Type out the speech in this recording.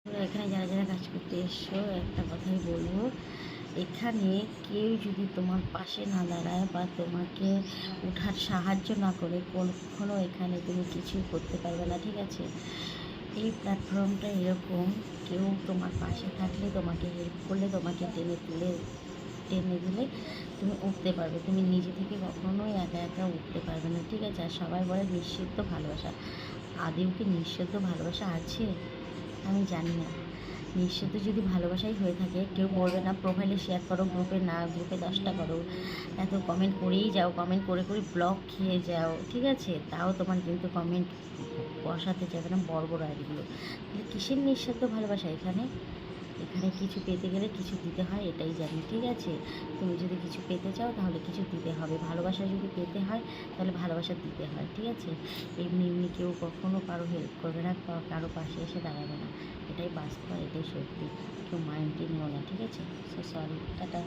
এখানে যারা যারা কাজ করতে এসছো একটা কথাই বলবো, এখানে কেউ যদি তোমার পাশে না দাঁড়ায় বা তোমাকে উঠার সাহায্য না করে কখনো এখানে তুমি কিছুই করতে পারবে না, ঠিক আছে? এই প্ল্যাটফর্মটা এরকম, কেউ তোমার পাশে থাকলে, তোমাকে হেল্প করলে, তোমাকে টেনে দিলে তুমি উঠতে পারবে। তুমি নিজে থেকে কখনোই একা একা উঠতে পারবে না, ঠিক আছে? আর সবাই বলে নিঃস্বার্থ ভালোবাসা। আদেও কি নিঃস্বার্থ ভালোবাসা আছে? আমি জানি না। নিঃস্বার্থ যদি ভালোবাসাই হয়ে থাকে, কেউ বলবে না প্রোফাইলে শেয়ার করো, গ্রুপে না, গ্রুপে 10টা করো, এত কমেন্ট করেই যাও, কমেন্ট করে করে ব্লক খেয়ে যাও, ঠিক আছে? তাও তোমার কিন্তু কমেন্ট বসাতে যাবে না বড় বড় আইডিগুলো। তাহলে কিসের নিঃস্বার্থ ভালোবাসা এখানে? এখানে কিছু পেতে গেলে কিছু দিতে হয়, এটাই জানি, ঠিক আছে? তুমি যদি কিছু পেতে চাও তাহলে কিছু দিতে হবে। ভালোবাসা যদি পেতে হয় তাহলে ভালোবাসা দিতে হয়, ঠিক আছে? এমনি এমনি কেউ কখনো কারো হেল্প করবে না, কারো পাশে এসে দাঁড়াবে না। এটাই বাস্তব, এটাই সত্যি। কেউ মাইন্ডে নিও না, ঠিক আছে? So sorry, tata.